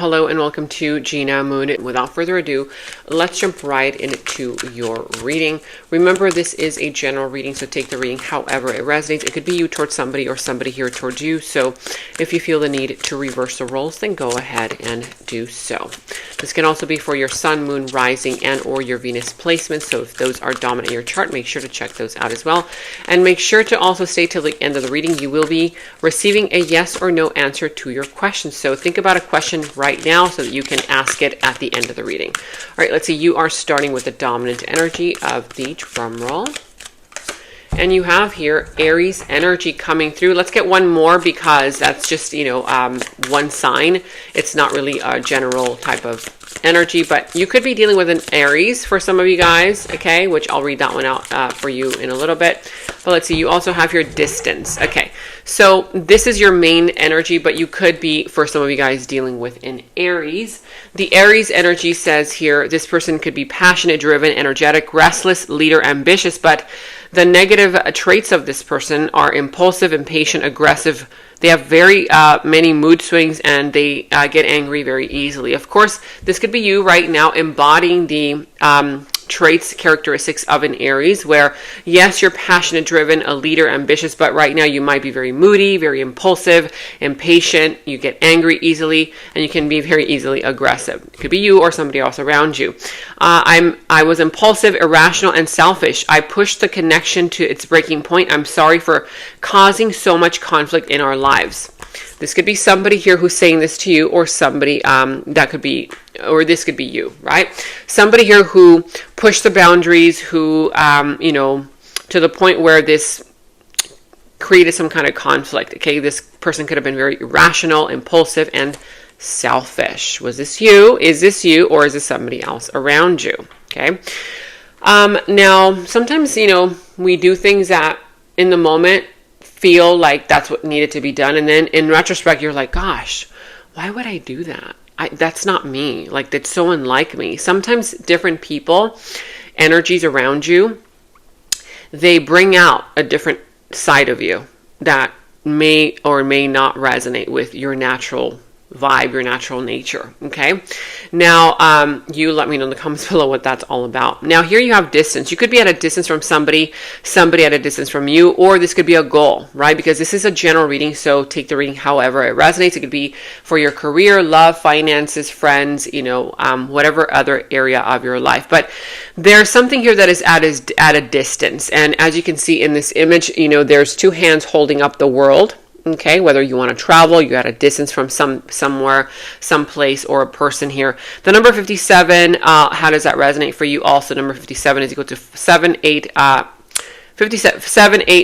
Hello and welcome to Gena Moon. Without further ado, let's jump right into your reading. Remember, this is a general reading, so take the reading however it resonates. It could be you towards somebody or somebody here towards you. So if you feel the need to reverse the roles, then go ahead and do so. This can also be for your sun, moon, rising, and or your Venus placements. So if those are dominant in your chart, make sure to check those out as well. And make sure to also stay till the end of the reading. You will be receiving a yes or no answer to your question. So think about a question right now so that you can ask it at the end of the reading. All right, let's see. You are starting with the dominant energy of the drum roll. And you have here Aries energy coming through. Let's get one more because that's just, one sign. It's not really a general type of energy, but you could be dealing with an Aries for some of you guys, okay, which I'll read that one out for you in a little bit. But let's see, you also have your distance. Okay, so this is your main energy, but you could be, for some of you guys, dealing with an Aries. The Aries energy says here, this person could be passionate, driven, energetic, restless, leader, ambitious, but the negative traits of this person are impulsive, impatient, aggressive. They have very many mood swings, and they get angry very easily. Of course, this could be you right now embodying the traits, characteristics of an Aries, where yes, you're passionate, driven, a leader, ambitious, but right now you might be very moody, very impulsive, impatient, you get angry easily, and you can be very easily aggressive. It could be you or somebody else around you. I was impulsive, irrational, and selfish. I pushed the connection to its breaking point. I'm sorry for causing so much conflict in our lives. This could be somebody here who's saying this to you, or somebody that could be, or this could be you, right? Somebody here who pushed the boundaries, who, to the point where this created some kind of conflict, okay? This person could have been very irrational, impulsive, and selfish. Was this you? Is this you? Or is this somebody else around you? Okay. Now, sometimes, we do things that in the moment feel like that's what needed to be done. And then in retrospect, you're like, gosh, why would I do that? That's not me. Like, that's so unlike me. Sometimes different people, energies around you, they bring out a different side of you that may or may not resonate with your natural vibe, your natural nature. Okay. Now, you let me know in the comments below what that's all about. Now, here you have distance. You could be at a distance from somebody at a distance from you, or this could be a goal, right? Because this is a general reading, so take the reading however it resonates. It could be for your career, love, finances, friends, whatever other area of your life. But there's something here that is at a distance. And as you can see in this image, there's two hands holding up the world. Okay, whether you want to travel, you're at a distance from somewhere, someplace, or a person here. The number 57, how does that resonate for you? Also, number 57 is equal to 7, 8,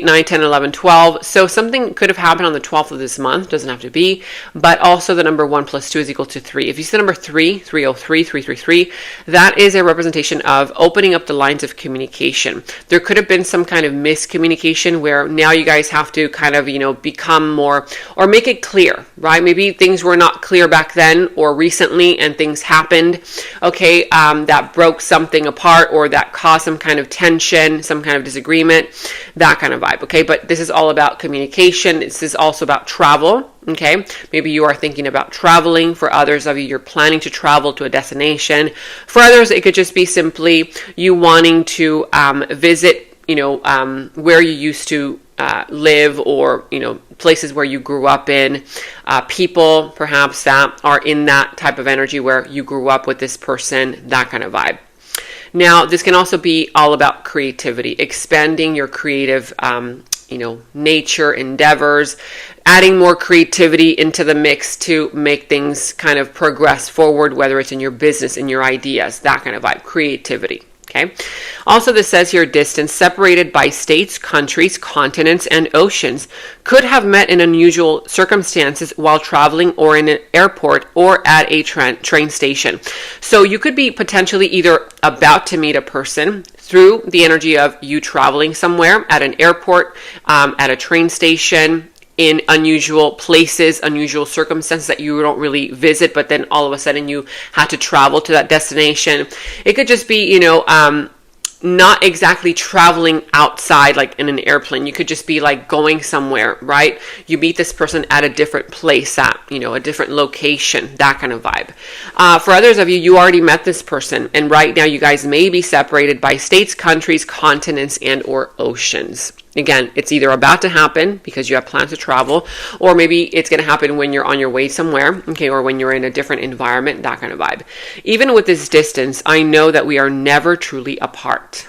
9, 10, 11, 12. So something could have happened on the 12th of this month. Doesn't have to be. But also the number 1 plus 2 is equal to 3. If you see the number 3, 303, 333, that is a representation of opening up the lines of communication. There could have been some kind of miscommunication where now you guys have to kind of, become more, or make it clear, right? Maybe things were not clear back then or recently and things happened, okay, that broke something apart or that caused some kind of tension, some kind of disagreement, that kind of vibe. Okay, but this is all about communication. This is also about travel. Okay, maybe you are thinking about traveling. For others of you, you're planning to travel to a destination. For others, it could just be simply you wanting to visit, where you used to live, or places where you grew up in, people perhaps that are in that type of energy where you grew up with this person, that kind of vibe. Now, this can also be all about creativity, expanding your creative, nature, endeavors, adding more creativity into the mix to make things kind of progress forward, whether it's in your business, in your ideas, that kind of vibe, creativity. Okay. Also, this says here, distance, separated by states, countries, continents, and oceans, could have met in unusual circumstances while traveling or in an airport or at a train station. So you could be potentially either about to meet a person through the energy of you traveling somewhere, at an airport, at a train station, in unusual places, unusual circumstances that you don't really visit, but then all of a sudden you had to travel to that destination. It could just be, not exactly traveling outside like in an airplane. You could just be like going somewhere, right? You meet this person at a different place, at, you know, a different location, that kind of vibe. For others of you, you already met this person, and right now you guys may be separated by states, countries, continents, and or oceans. Again, it's either about to happen because you have plans to travel, or maybe it's going to happen when you're on your way somewhere, okay, or when you're in a different environment, that kind of vibe. Even with this distance, I know that we are never truly apart.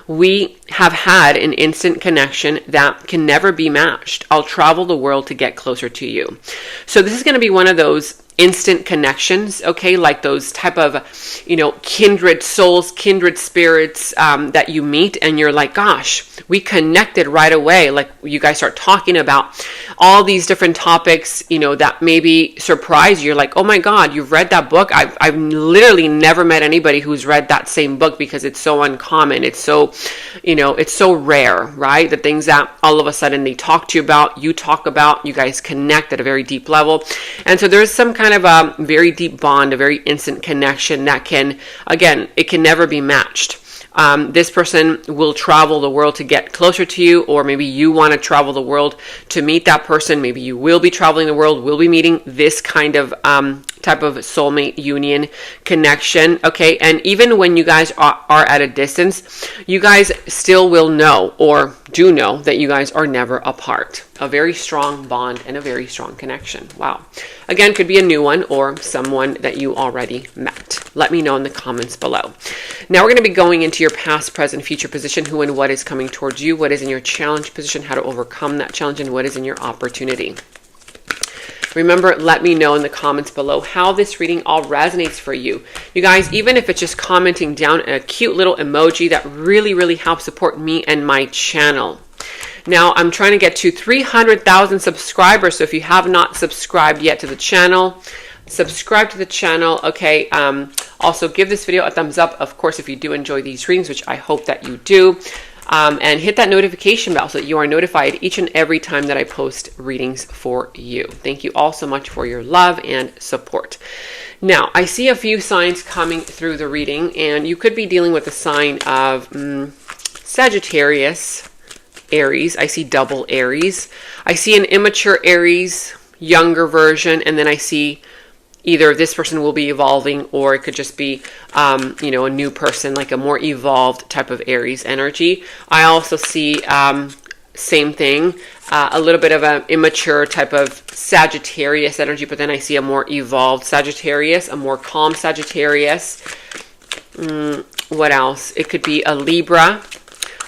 We have had an instant connection that can never be matched. I'll travel the world to get closer to you. So this is going to be one of those instant connections, okay, like those type of, you know, kindred souls, kindred spirits that you meet and you're like, gosh, we connected right away. Like you guys start talking about all these different topics, you know, that maybe surprise you. You're like, oh my God, you've read that book. I've literally never met anybody who's read that same book because it's so uncommon. It's so, you know, it's so rare, right? The things that all of a sudden they talk to you about, you talk about, you guys connect at a very deep level. And so there's some kind of a very deep bond, a very instant connection that can, again, it can never be matched. This person will travel the world to get closer to you, or maybe you want to travel the world to meet that person. Maybe you will be traveling the world, will be meeting this kind of type of soulmate union connection, okay? And even when you guys are at a distance, you guys still will know, or do know, that you guys are never apart. A very strong bond and a very strong connection. Wow. Again, could be a new one or someone that you already met. Let me know in the comments below. Now we're going to be going into your past, present, future position, who and what is coming towards you, what is in your challenge position, how to overcome that challenge, and what is in your opportunity. Remember, let me know in the comments below how this reading all resonates for you. You guys, even if it's just commenting down a cute little emoji, that really, really helps support me and my channel. Now, I'm trying to get to 300,000 subscribers, so if you have not subscribed yet to the channel, subscribe to the channel, okay? Also, give this video a thumbs up, of course, if you do enjoy these readings, which I hope that you do. And hit that notification bell so that you are notified each and every time that I post readings for you. Thank you all so much for your love and support. Now, I see a few signs coming through the reading, and you could be dealing with the sign of Sagittarius, Aries. I see double Aries. I see an immature Aries, younger version, and then I see either this person will be evolving, or it could just be, you know, a new person, like a more evolved type of Aries energy. I also see, same thing, a little bit of an immature type of Sagittarius energy, but then I see a more evolved Sagittarius, a more calm Sagittarius. What else? It could be a Libra,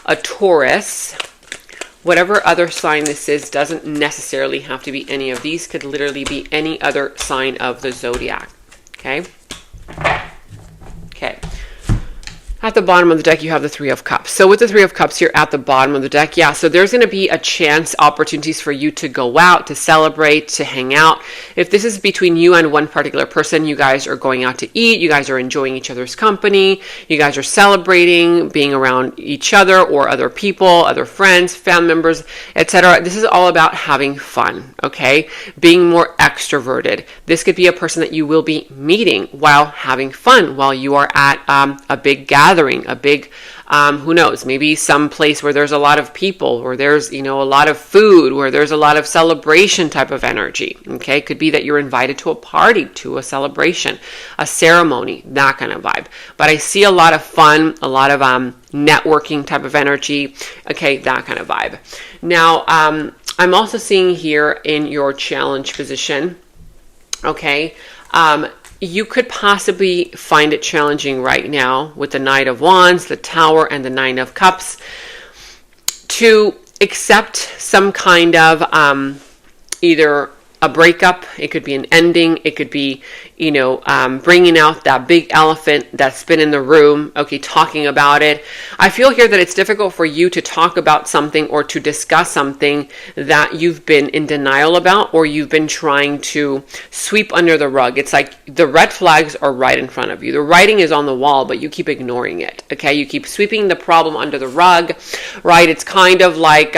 a Taurus. Whatever other sign this is doesn't necessarily have to be any of these. Could literally be any other sign of the zodiac. Okay? Okay. At the bottom of the deck, you have the Three of Cups. So with the Three of Cups, you're at the bottom of the deck. Yeah, so there's going to be a chance, opportunities for you to go out, to celebrate, to hang out. If this is between you and one particular person, you guys are going out to eat, you guys are enjoying each other's company, you guys are celebrating, being around each other or other people, other friends, family members, etc. This is all about having fun, okay? Being more extroverted. This could be a person that you will be meeting while having fun, while you are at a big gathering, a big, who knows, maybe some place where there's a lot of people, where there's, you know, a lot of food, where there's a lot of celebration type of energy, okay? Could be that you're invited to a party, to a celebration, a ceremony, that kind of vibe. But I see a lot of fun, a lot of networking type of energy, okay, that kind of vibe. Now, I'm also seeing here in your challenge position, okay, you could possibly find it challenging right now with the Knight of Wands, the Tower, and the Nine of Cups to accept some kind of either a breakup, it could be an ending, it could be, you know, bringing out that big elephant that's been in the room, okay, talking about it. I feel here that it's difficult for you to talk about something or to discuss something that you've been in denial about, or you've been trying to sweep under the rug. It's like the red flags are right in front of you. The writing is on the wall, but you keep ignoring it, okay? You keep sweeping the problem under the rug, right? It's kind of like,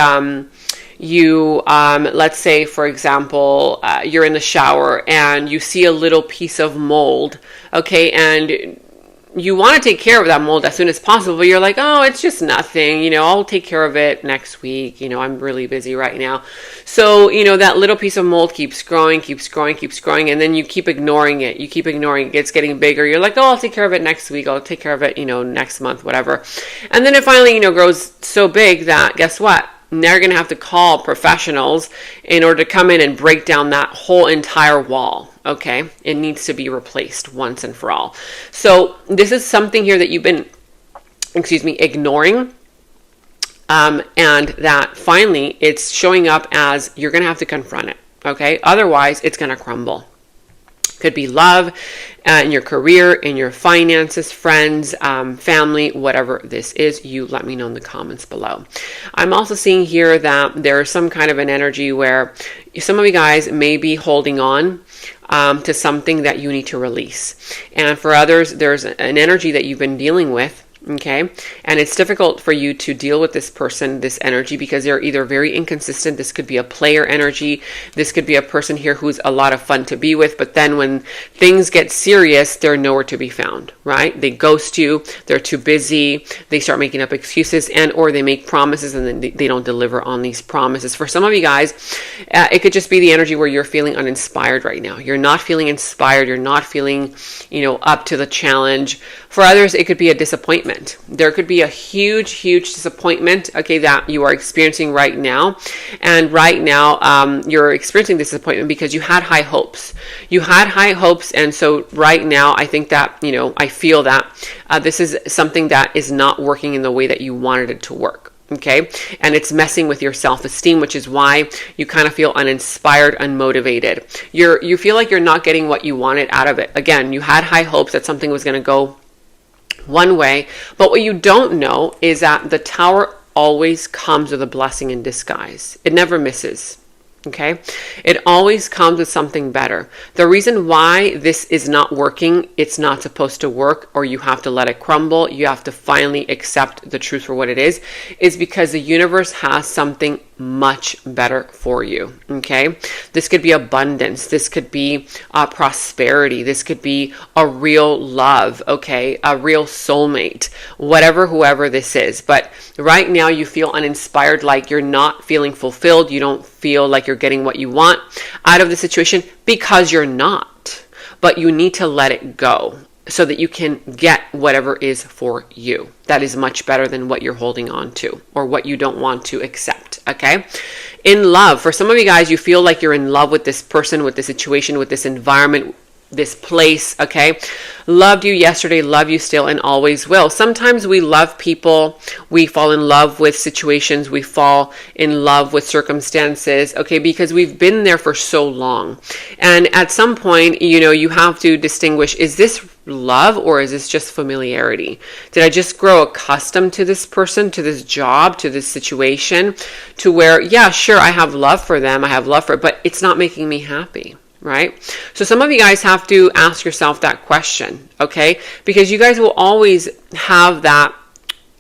you, let's say, for example, you're in the shower and you see a little piece of mold, okay, and you want to take care of that mold as soon as possible, but you're like, oh, it's just nothing, you know, I'll take care of it next week, you know, I'm really busy right now. So, you know, that little piece of mold keeps growing, and then you keep ignoring it. It's getting bigger. You're like, oh, I'll take care of it next week, I'll take care of it, you know, next month, whatever. And then it finally, you know, grows so big that, guess what? Now you're going to have to call professionals in order to come in and break down that whole entire wall. Okay, it needs to be replaced once and for all. So this is something here that you've been, ignoring, and that finally it's showing up as you're going to have to confront it. Okay, otherwise it's going to crumble. Could be love, in your career, in your finances, friends, family, whatever this is, you let me know in the comments below. I'm also seeing here that there's some kind of an energy where some of you guys may be holding on to something that you need to release. And for others, there's an energy that you've been dealing with. Okay. And it's difficult for you to deal with this person, this energy, because they're either very inconsistent. This could be a player energy. This could be a person here who's a lot of fun to be with. But then when things get serious, they're nowhere to be found, right? They ghost you. They're too busy. They start making up excuses, and or they make promises and then they don't deliver on these promises. For some of you guys, it could just be the energy where you're feeling uninspired right now. You're not feeling inspired. You're not feeling, you know, up to the challenge. For others, it could be a disappointment. There could be a huge disappointment, okay, that you are experiencing right now. And right now, you're experiencing this disappointment because you had high hopes. And so right now, I think that, you know, I feel that this is something that is not working in the way that you wanted it to work. Okay. And it's messing with your self-esteem, which is why you kind of feel uninspired, unmotivated. You feel like you're not getting what you wanted out of it. Again, you had high hopes that something was going to go one way, but what you don't know is that the Tower always comes with a blessing in disguise. It never misses. Okay, it always comes with something better. The reason why this is not working, it's not supposed to work, or you have to let it crumble, you have to finally accept the truth for what it is because the universe has something much better for you. Okay, this could be abundance, this could be prosperity, this could be a real love, okay, a real soulmate, whoever this is. But right now you feel uninspired, like you're not feeling fulfilled, you don't feel like you're getting what you want out of the situation, because you're not. But you need to let it go so that you can get whatever is for you. That is much better than what you're holding on to or what you don't want to accept. Okay. In love, for some of you guys, you feel like you're in love with this person, with this situation, with this environment, this place. Okay. Loved you yesterday, love you still, and always will. Sometimes we love people, we fall in love with situations, we fall in love with circumstances, okay, because we've been there for so long. And at some point, you know, you have to distinguish, is this love or is this just familiarity? Did I just grow accustomed to this person, to this job, to this situation, to where, yeah, sure, I have love for them, I have love for it, but it's not making me happy. Right? So some of you guys have to ask yourself that question, okay? Because you guys will always have that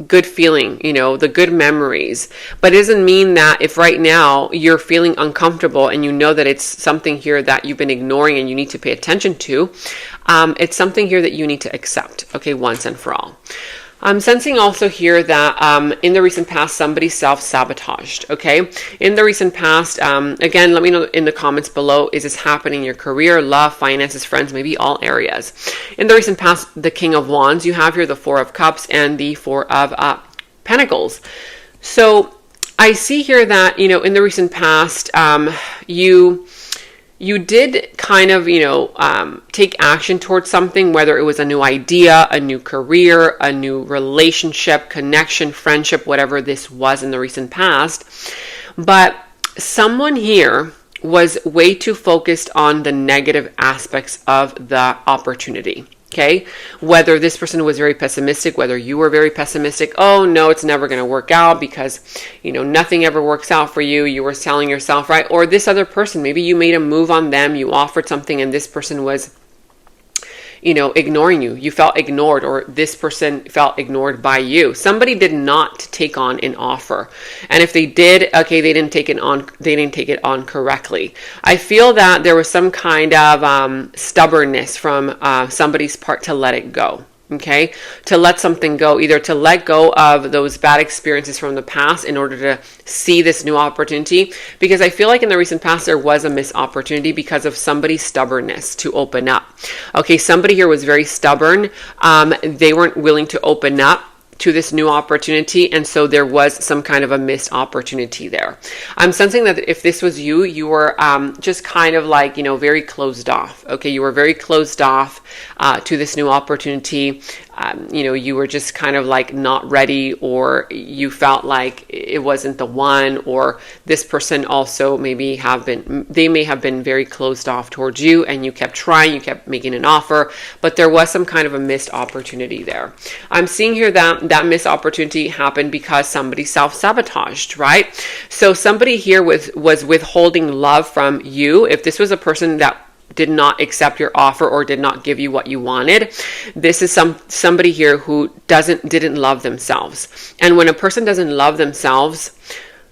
good feeling, you know, the good memories. But it doesn't mean that if right now you're feeling uncomfortable and you know that it's something here that you've been ignoring and you need to pay attention to, it's something here that you need to accept, okay, once and for all. I'm sensing also here that in the recent past, somebody self-sabotaged, okay? In the recent past, again, let me know in the comments below, is this happening in your career, love, finances, friends, maybe all areas? In the recent past, the King of Wands, you have here the Four of Cups and the Four of Pentacles. So I see here that, you know, in the recent past, you did kind of, you know, take action towards something, whether it was a new idea, a new career, a new relationship, connection, friendship, whatever this was in the recent past. But someone here was way too focused on the negative aspects of the opportunity. Okay, whether this person was very pessimistic, whether you were very pessimistic, oh no, it's never going to work out because, you know, nothing ever works out for you. You were telling yourself, right? Or this other person, maybe you made a move on them, you offered something and this person was, you know, ignoring you. You felt ignored, or this person felt ignored by you. Somebody did not take on an offer. And if they did, okay, they didn't take it on correctly. I feel that there was some kind of stubbornness from somebody's part to let it go. okay? To let something go, either to let go of those bad experiences from the past in order to see this new opportunity. Because I feel like in the recent past, there was a missed opportunity because of somebody's stubbornness to open up. Okay, somebody here was very stubborn. They weren't willing to open up to this new opportunity, and so there was some kind of a missed opportunity there. I'm sensing that if this was you, you were just kind of like, you know, very closed off. Okay, you were very closed off to this new opportunity. You know, you were just kind of like not ready, or you felt like it wasn't the one, or this person also maybe they may have been very closed off towards you, and you kept trying, you kept making an offer, but there was some kind of a missed opportunity there. I'm seeing here that missed opportunity happened because somebody self-sabotaged, right? So somebody here was withholding love from you. If this was a person that did not accept your offer or did not give you what you wanted, this is somebody here who didn't love themselves. And when a person doesn't love themselves,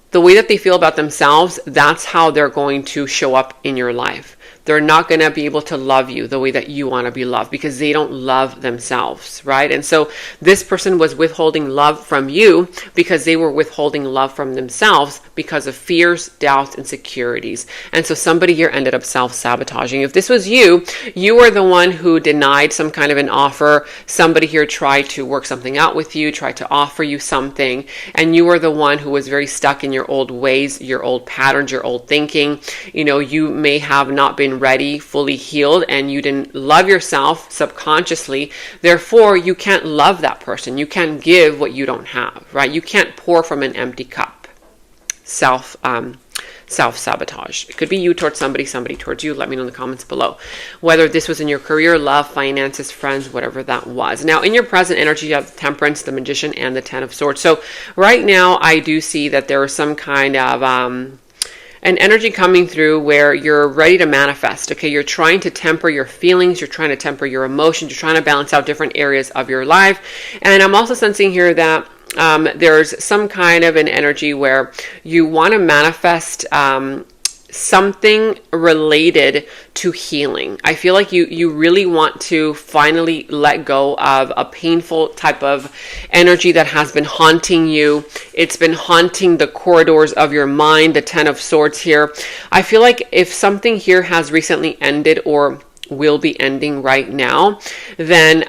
the way that they feel about themselves, that's how they're going to show up in your life. They're not going to be able to love you the way that you want to be loved because they don't love themselves, right? And so this person was withholding love from you because they were withholding love from themselves because of fears, doubts, insecurities. And so somebody here ended up self-sabotaging. If this was you, you were the one who denied some kind of an offer. Somebody here tried to work something out with you, tried to offer you something, and you were the one who was very stuck in your old ways, your old patterns, your old thinking. You know, you may have not been ready, fully healed, and you didn't love yourself subconsciously. Therefore, you can't love that person. You can't give what you don't have, right? You can't pour from an empty cup. Self-sabotage. It could be you towards somebody towards you. Let me know in the comments below. Whether this was in your career, love, finances, friends, whatever that was. Now, in your present energy, you have the Temperance, the Magician, and the Ten of Swords. So right now, I do see that there is some kind of an energy coming through where you're ready to manifest. Okay, you're trying to temper your feelings, you're trying to temper your emotions, you're trying to balance out different areas of your life. And I'm also sensing here that there's some kind of an energy where you want to manifest something related to healing. I feel like you really want to finally let go of a painful type of energy that has been haunting you. It's been haunting the corridors of your mind, the Ten of Swords here. I feel like if something here has recently ended or will be ending right now, then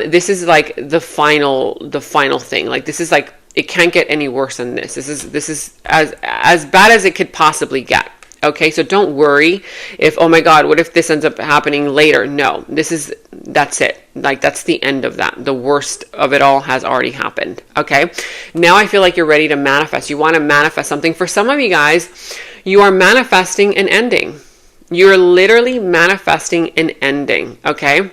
this is like the final thing. Like this is like, it can't get any worse than this. This is as bad as it could possibly get. Okay, so don't worry if, oh my God, what if this ends up happening later? No, that's it. Like, that's the end of that. The worst of it all has already happened. Okay, now I feel like you're ready to manifest. You want to manifest something. For some of you guys, you are manifesting an ending. You're literally manifesting an ending. Okay.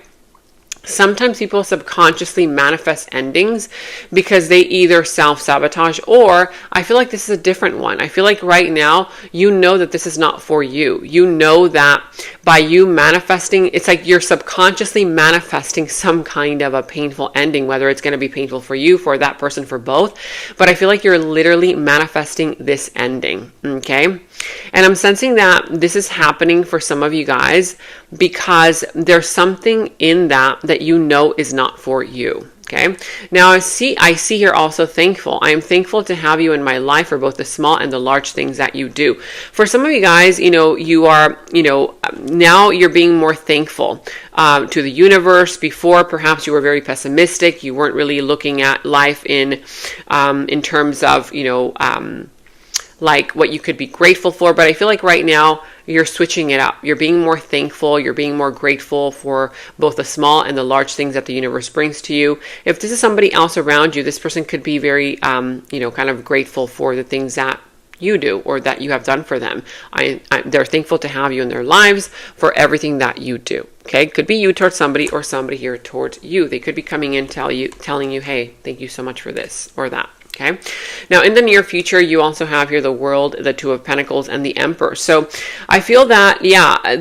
Sometimes people subconsciously manifest endings because they either self-sabotage, or I feel like this is a different one. I feel like right now, you know that this is not for you. You know that by you manifesting, it's like you're subconsciously manifesting some kind of a painful ending, whether it's going to be painful for you, for that person, for both. But I feel like you're literally manifesting this ending. Okay. And I'm sensing that this is happening for some of you guys because there's something in that you know is not for you. Okay. Now I see here also thankful. I am thankful to have you in my life for both the small and the large things that you do. For some of you guys, you are, now you're being more thankful to the universe. Before, perhaps you were very pessimistic. You weren't really looking at life in terms of, like what you could be grateful for. But I feel like right now you're switching it up. You're being more thankful. You're being more grateful for both the small and the large things that the universe brings to you. If this is somebody else around you, this person could be very, kind of grateful for the things that you do or that you have done for them. They're thankful to have you in their lives for everything that you do. Okay, could be you towards somebody or somebody here towards you. They could be coming in telling you, hey, thank you so much for this or that. Okay. Now, in the near future, you also have here the World, the Two of Pentacles, and the Emperor. So I feel that,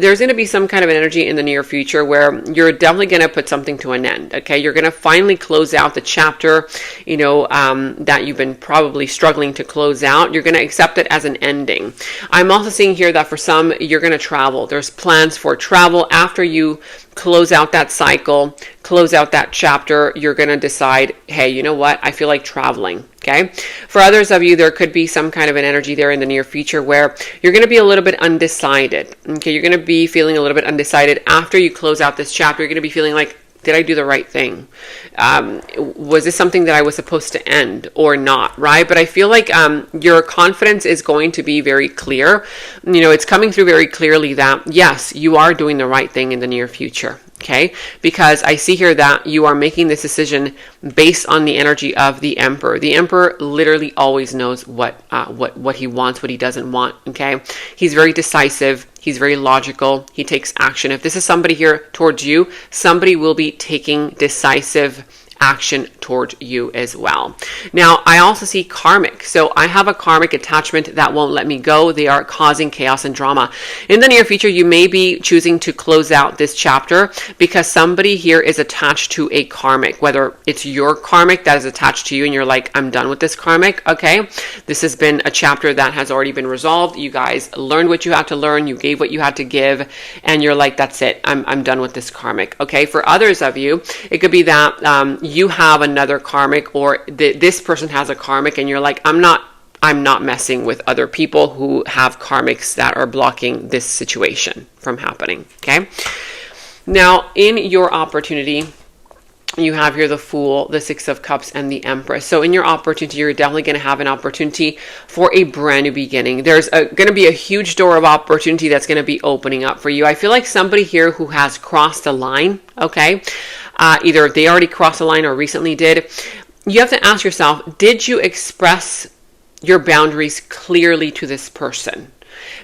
there's going to be some kind of an energy in the near future where you're definitely going to put something to an end. Okay. You're going to finally close out the chapter, that you've been probably struggling to close out. You're going to accept it as an ending. I'm also seeing here that for some, you're going to travel. There's plans for travel after you close out that cycle, close out that chapter, you're going to decide, hey, you know what? I feel like traveling. Okay. For others of you, there could be some kind of an energy there in the near future where you're going to be a little bit undecided. Okay. You're going to be feeling a little bit undecided after you close out this chapter. You're going to be feeling like, did I do the right thing? Was this something that I was supposed to end or not? Right. But I feel like your confidence is going to be very clear. You know, it's coming through very clearly that, yes, you are doing the right thing in the near future. Okay, because I see here that you are making this decision based on the energy of the Emperor. The Emperor literally always knows what he wants, what he doesn't want. Okay, he's very decisive. He's very logical. He takes action. If this is somebody here towards you, somebody will be taking decisive action toward you as well. Now, I also see karmic. So I have a karmic attachment that won't let me go. They are causing chaos and drama. In the near future, you may be choosing to close out this chapter because somebody here is attached to a karmic, whether it's your karmic that is attached to you and you're like, I'm done with this karmic. Okay. This has been a chapter that has already been resolved. You guys learned what you had to learn. You gave what you had to give and you're like, that's it. I'm done with this karmic. Okay. For others of you, it could be that, you have another karmic or this person has a karmic and you're like, I'm not messing with other people who have karmics that are blocking this situation from happening. Okay. Now in your opportunity, you have here the Fool, the Six of Cups, and the Empress. So in your opportunity, you're definitely going to have an opportunity for a brand new beginning. There's going to be a huge door of opportunity that's going to be opening up for you. I feel like somebody here who has crossed the line, okay? Either they already crossed the line or recently did. You have to ask yourself, did you express your boundaries clearly to this person?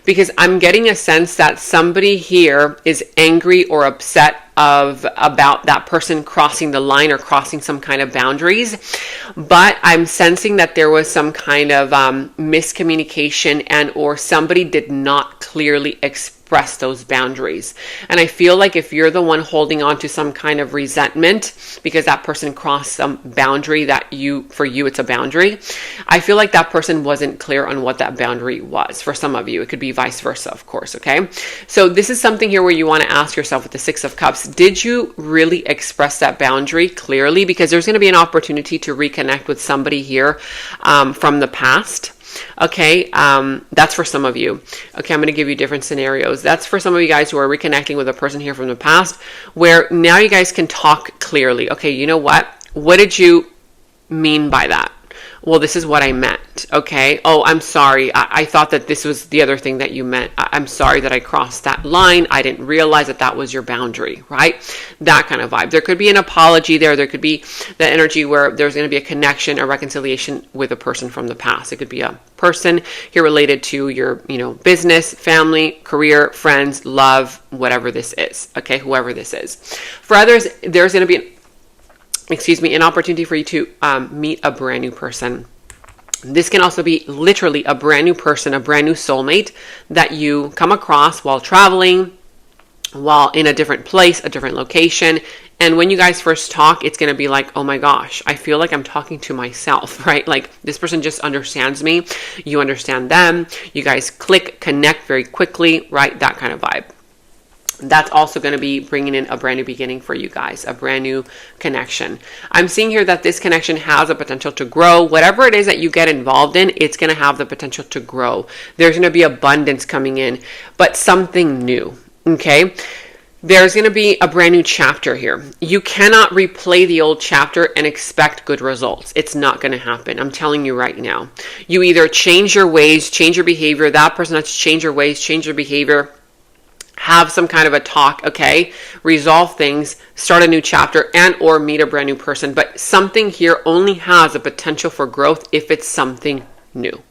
Because I'm getting a sense that somebody here is angry or upset about that person crossing the line or crossing some kind of boundaries. But I'm sensing that there was some kind of miscommunication and or somebody did not clearly express those boundaries. And I feel like if you're the one holding on to some kind of resentment because that person crossed some boundary that for you it's a boundary, I feel like that person wasn't clear on what that boundary was. For some of you, it could be vice versa, of course. Okay. So this is something here where you want to ask yourself with the Six of Cups, did you really express that boundary clearly? Because there's going to be an opportunity to reconnect with somebody here from the past. Okay, that's for some of you. Okay, I'm going to give you different scenarios. That's for some of you guys who are reconnecting with a person here from the past, where now you guys can talk clearly. Okay, you know what? What did you mean by that? Well, this is what I meant. Okay. Oh, I'm sorry. I thought that this was the other thing that you meant. I'm sorry that I crossed that line. I didn't realize that that was your boundary, right? That kind of vibe. There could be an apology there. There could be that energy where there's going to be a connection, a reconciliation with a person from the past. It could be a person here related to your, business, family, career, friends, love, whatever this is. Okay. Whoever this is. For others, there's going to be an opportunity for you to meet a brand new person. This can also be literally a brand new person, a brand new soulmate that you come across while traveling, while in a different place, a different location. And when you guys first talk, it's going to be like, oh my gosh, I feel like I'm talking to myself, right? Like this person just understands me. You understand them. You guys click, connect very quickly, right? That kind of vibe. That's also going to be bringing in a brand new beginning for you guys, a brand new connection. I'm seeing here that this connection has a potential to grow. Whatever it is that you get involved in, it's going to have the potential to grow. There's going to be abundance coming in, but something new. Okay. There's going to be a brand new chapter here. You cannot replay the old chapter and expect good results. It's not going to happen. I'm telling you right now. You either change your ways, change your behavior. That person has to change your ways, change their behavior. Have some kind of a talk, okay? Resolve things, start a new chapter, and or meet a brand new person. But something here only has a potential for growth if it's something new.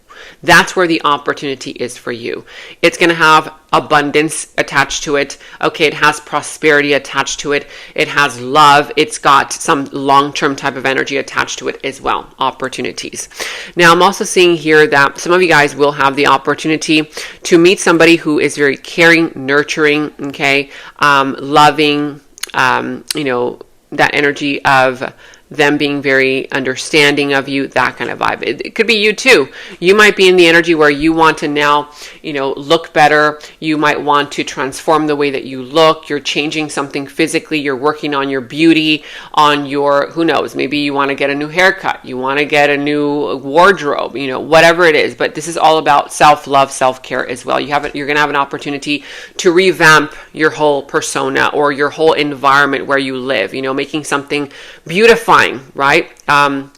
That's where the opportunity is for you. It's going to have abundance attached to it. Okay, it has prosperity attached to it. It has love. It's got some long-term type of energy attached to it as well. Opportunities. Now, I'm also seeing here that some of you guys will have the opportunity to meet somebody who is very caring, nurturing, okay, loving, that energy of them being very understanding of you, that kind of vibe. It could be you too. You might be in the energy where you want to now, look better. You might want to transform the way that you look. You're changing something physically. You're working on your beauty, on your, who knows, maybe you want to get a new haircut. You want to get a new wardrobe, whatever it is. But this is all about self-love, self-care as well. You're going to have an opportunity to revamp your whole persona or your whole environment where you live, making something beautifying, right?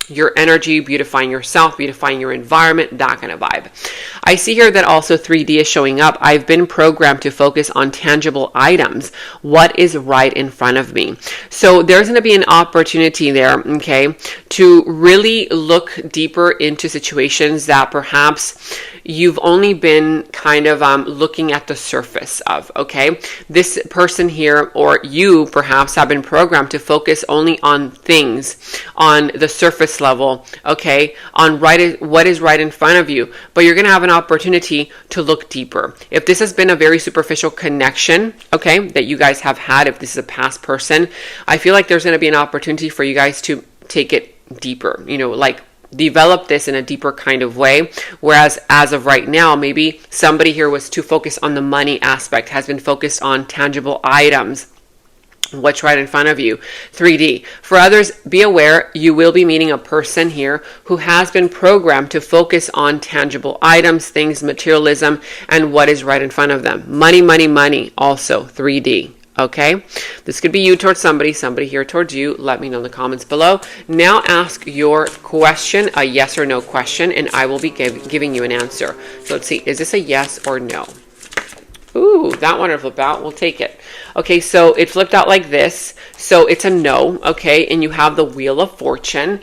Your energy, beautifying yourself, beautifying your environment, that kind of vibe. I see here that also 3D is showing up. I've been programmed to focus on tangible items. What is right in front of me? So there's going to be an opportunity there, okay, to really look deeper into situations that perhaps you've only been kind of looking at the surface of, okay? This person here, or you perhaps, have been programmed to focus only on things on the surface level, okay, on what is right in front of you. But you're going to have an opportunity to look deeper. If this has been a very superficial connection, okay, that you guys have had, if this is a past person, I feel like there's going to be an opportunity for you guys to take it deeper, like develop this in a deeper kind of way. Whereas as of right now, maybe somebody here was too focused on the money aspect, has been focused on tangible items, what's right in front of you. 3D. For others, be aware you will be meeting a person here who has been programmed to focus on tangible items, things, materialism, and what is right in front of them. Money, money, money. Also 3D. Okay, this could be you towards somebody here towards you. Let me know in the comments below. Now ask your question, a yes or no question, and I will be giving you an answer. So let's see, is this a yes or no? Ooh, that one will flip out. We'll take it. Okay, so it flipped out like this. So it's a no, okay, and you have the Wheel of Fortune.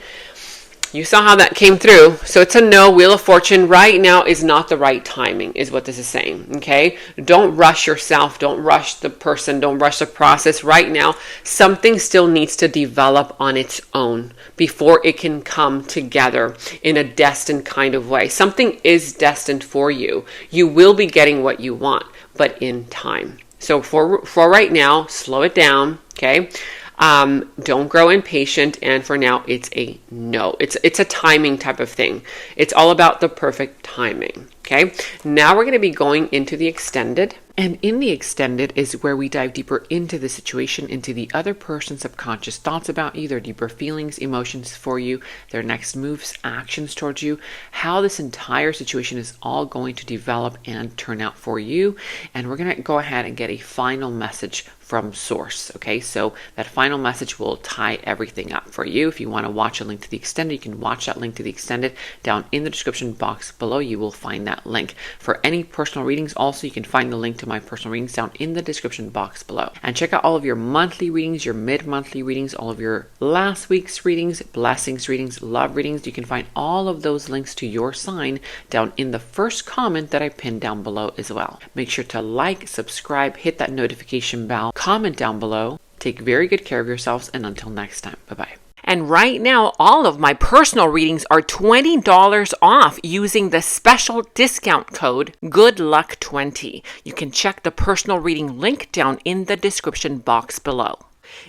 You saw how that came through. So it's a no. Wheel of Fortune. Right now is not the right timing, is what this is saying. Okay? Don't rush yourself. Don't rush the person. Don't rush the process. Right now, something still needs to develop on its own before it can come together in a destined kind of way. Something is destined for you. You will be getting what you want, but in time. So for right now, slow it down. Okay? Don't grow impatient, and for now it's a no. It's a timing type of thing. It's all about the perfect timing. Okay, now we're going to be going into the extended. And in the extended is where we dive deeper into the situation, into the other person's subconscious thoughts about you, their deeper feelings, emotions for you, their next moves, actions towards you, how this entire situation is all going to develop and turn out for you. And we're going to go ahead and get a final message from source. Okay, so that final message will tie everything up for you. If you want to watch a link to the extended, you can watch that link to the extended down in the description box below. You will find that link. For any personal readings, also, you can find the link to my personal readings down in the description box below. And check out all of your monthly readings, your mid-monthly readings, all of your last week's readings, blessings readings, love readings. You can find all of those links to your sign down in the first comment that I pinned down below as well. Make sure to like, subscribe, hit that notification bell, comment down below. Take very good care of yourselves, and until next time, bye-bye. And right now, all of my personal readings are $20 off using the special discount code GOODLUCK20. You can check the personal reading link down in the description box below.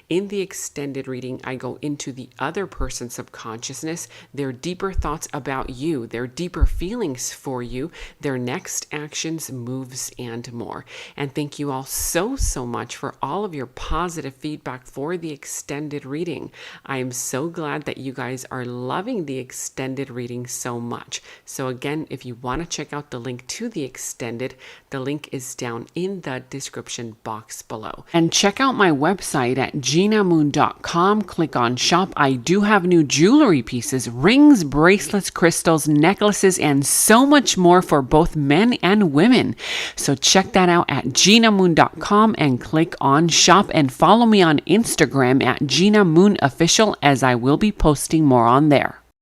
In the extended reading, I go into the other person's subconsciousness, their deeper thoughts about you, their deeper feelings for you, their next actions, moves, and more. And thank you all so much for all of your positive feedback for the extended reading. I am so glad that you guys are loving the extended reading so much. So again, if you want to check out the link to the extended, the link is down in the description box below. And check out my website at genamoon.com. Click on shop. I do have new jewelry pieces, rings, bracelets, crystals, necklaces, and so much more for both men and women. So check that out at genamoon.com and click on shop, and follow me on Instagram at Gena Moon Official, as I will be posting more on there.